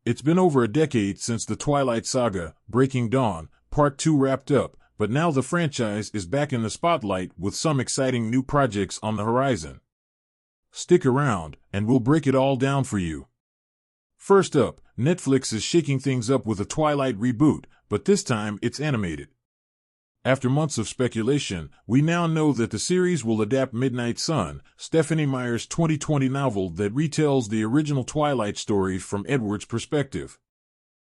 It's been over a decade since the Twilight Saga, Breaking Dawn, Part 2 wrapped up, but now the franchise is back in the spotlight with some exciting new projects on the horizon. Stick around, and we'll break it all down for you. First up, Netflix is shaking things up with a Twilight reboot, but this time it's animated. After months of speculation, we now know that the series will adapt Midnight Sun, Stephenie Meyer's 2020 novel that retells the original Twilight story from Edward's perspective.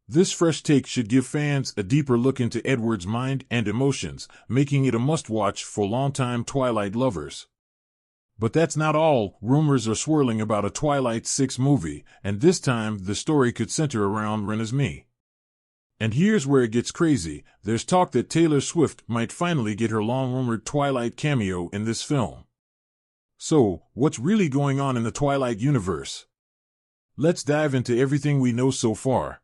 This fresh take should give fans a deeper look into Edward's mind and emotions, making it a must-watch for longtime Twilight lovers. But that's not all. Rumors are swirling about a Twilight 6 movie, and this time the story could center around Renesmee. And here's where it gets crazy. There's talk that Taylor Swift might finally get her long-rumored Twilight cameo in this film. So, what's really going on in the Twilight universe? Let's dive into everything we know so far.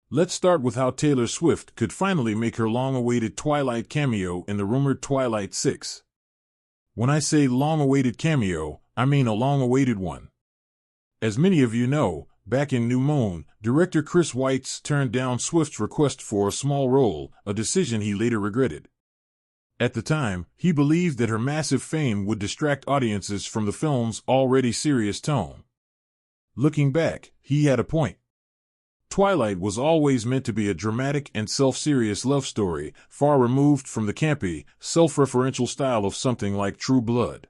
Let's start with how Taylor Swift could finally make her long-awaited Twilight cameo in the rumored Twilight 6. When I say long-awaited cameo, I mean a long-awaited one. As many of you know, back in New Moon, director Chris Weitz turned down Swift's request for a small role, a decision he later regretted. At the time, he believed that her massive fame would distract audiences from the film's already serious tone. Looking back, he had a point. Twilight was always meant to be a dramatic and self-serious love story, far removed from the campy, self-referential style of something like True Blood.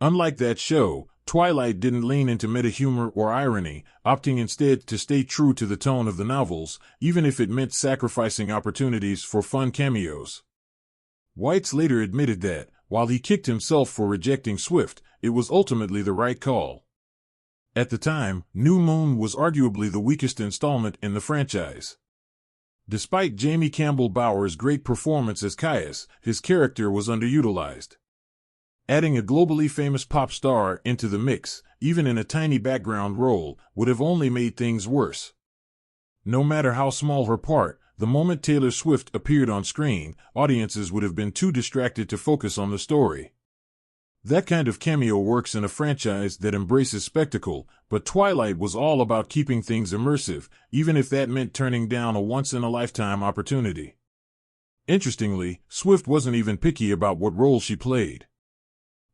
Unlike that show, Twilight didn't lean into meta-humor or irony, opting instead to stay true to the tone of the novels, even if it meant sacrificing opportunities for fun cameos. Weitz later admitted that, while he kicked himself for rejecting Swift, it was ultimately the right call. At the time, New Moon was arguably the weakest installment in the franchise. Despite Jamie Campbell Bower's great performance as Caius, his character was underutilized. Adding a globally famous pop star into the mix, even in a tiny background role, would have only made things worse. No matter how small her part, the moment Taylor Swift appeared on screen, audiences would have been too distracted to focus on the story. That kind of cameo works in a franchise that embraces spectacle, but Twilight was all about keeping things immersive, even if that meant turning down a once-in-a-lifetime opportunity. Interestingly, Swift wasn't even picky about what role she played.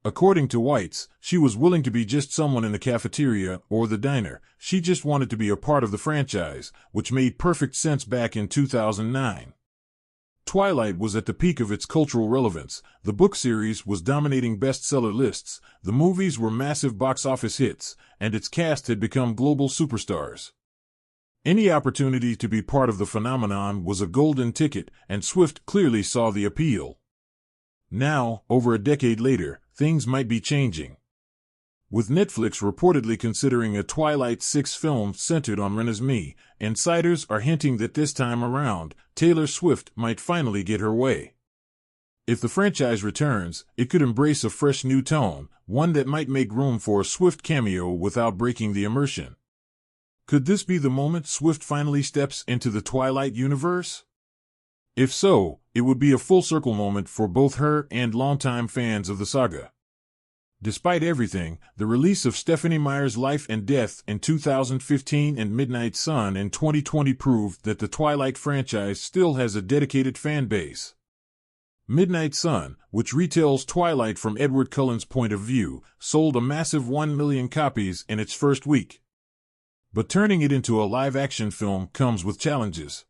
According to Weitz, she was willing to be just someone in the cafeteria or the diner. She just wanted to be a part of the franchise, which made perfect sense back in 2009. Twilight was at the peak of its cultural relevance. The book series was dominating bestseller lists, the movies were massive box office hits, and its cast had become global superstars. Any opportunity to be part of the phenomenon was a golden ticket, and Swift clearly saw the appeal. Now, over a decade later, things might be changing. With Netflix reportedly considering a Twilight 6 film centered on Renesmee, insiders are hinting that this time around, Taylor Swift might finally get her way. If the franchise returns, it could embrace a fresh new tone, one that might make room for a Swift cameo without breaking the immersion. Could this be the moment Swift finally steps into the Twilight universe? If so, it would be a full-circle moment for both her and longtime fans of the saga. Despite everything, the release of Stephenie Meyer's Life and Death in 2015 and Midnight Sun in 2020 proved that the Twilight franchise still has a dedicated fan base. Midnight Sun, which retells Twilight from Edward Cullen's point of view, sold a massive 1 million copies in its first week. But turning it into a live-action film comes with challenges.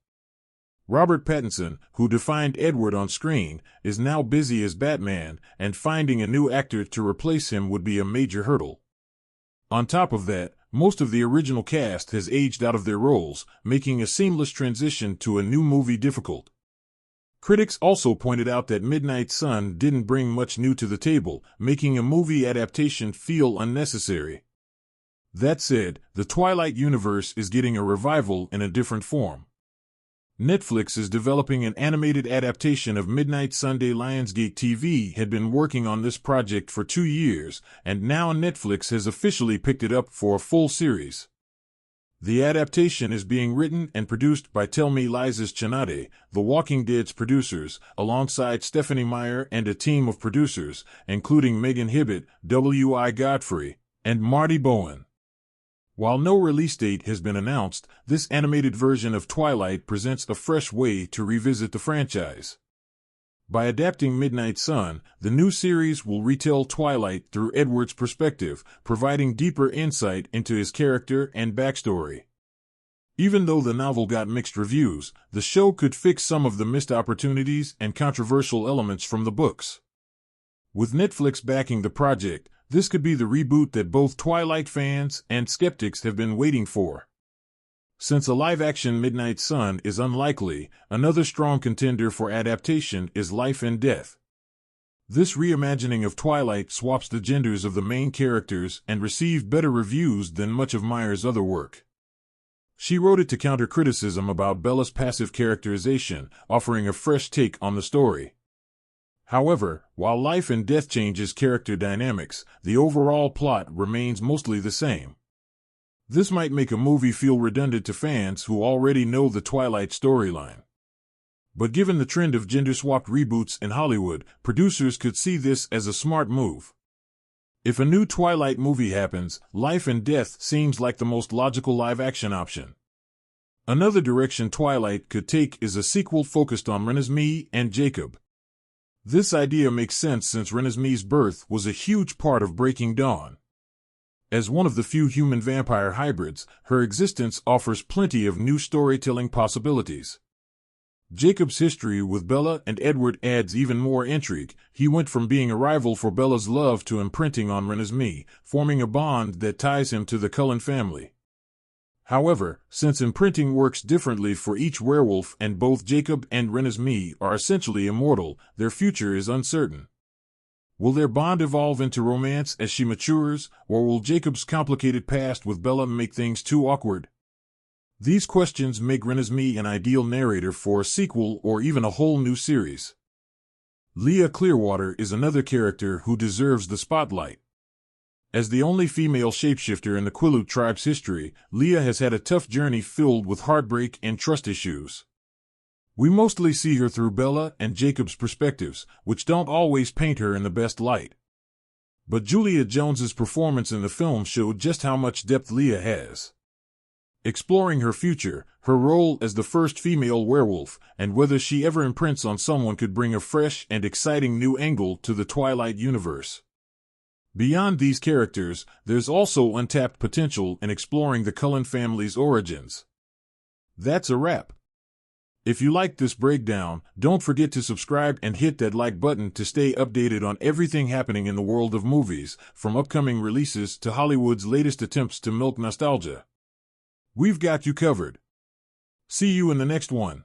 Robert Pattinson, who defined Edward on screen, is now busy as Batman, and finding a new actor to replace him would be a major hurdle. On top of that, most of the original cast has aged out of their roles, making a seamless transition to a new movie difficult. Critics also pointed out that Midnight Sun didn't bring much new to the table, making a movie adaptation feel unnecessary. That said, the Twilight universe is getting a revival in a different form. Netflix is developing an animated adaptation of Midnight Sunday. Lionsgate TV had been working on this project for 2 years, and now Netflix has officially picked it up for a full series. The adaptation is being written and produced by Tell Me Liza's Chenade, The Walking Dead's producers, alongside Stephenie Meyer and a team of producers, including Megan Hibbett, W.I. Godfrey, and Marty Bowen. While no release date has been announced, this animated version of Twilight presents a fresh way to revisit the franchise. By adapting Midnight Sun, the new series will retell Twilight through Edward's perspective, providing deeper insight into his character and backstory. Even though the novel got mixed reviews, the show could fix some of the missed opportunities and controversial elements from the books. With Netflix backing the project, this could be the reboot that both Twilight fans and skeptics have been waiting for. Since a live-action Midnight Sun is unlikely, another strong contender for adaptation is Life and Death. This reimagining of Twilight swaps the genders of the main characters and received better reviews than much of Meyer's other work. She wrote it to counter criticism about Bella's passive characterization, offering a fresh take on the story. However, while Life and Death changes character dynamics, the overall plot remains mostly the same. This might make a movie feel redundant to fans who already know the Twilight storyline. But given the trend of gender-swapped reboots in Hollywood, producers could see this as a smart move. If a new Twilight movie happens, Life and Death seems like the most logical live-action option. Another direction Twilight could take is a sequel focused on Renesmee and Jacob. This idea makes sense since Renesmee's birth was a huge part of Breaking Dawn. As one of the few human-vampire hybrids, her existence offers plenty of new storytelling possibilities. Jacob's history with Bella and Edward adds even more intrigue. He went from being a rival for Bella's love to imprinting on Renesmee, forming a bond that ties him to the Cullen family. However, since imprinting works differently for each werewolf and both Jacob and Renesmee are essentially immortal, their future is uncertain. Will their bond evolve into romance as she matures, or will Jacob's complicated past with Bella make things too awkward? These questions make Renesmee an ideal narrator for a sequel or even a whole new series. Leah Clearwater is another character who deserves the spotlight. As the only female shapeshifter in the Quileute tribe's history, Leah has had a tough journey filled with heartbreak and trust issues. We mostly see her through Bella and Jacob's perspectives, which don't always paint her in the best light. But Julia Jones's performance in the film showed just how much depth Leah has. Exploring her future, her role as the first female werewolf, and whether she ever imprints on someone could bring a fresh and exciting new angle to the Twilight universe. Beyond these characters, there's also untapped potential in exploring the Cullen family's origins. That's a wrap. If you liked this breakdown, don't forget to subscribe and hit that like button to stay updated on everything happening in the world of movies, from upcoming releases to Hollywood's latest attempts to milk nostalgia. We've got you covered. See you in the next one.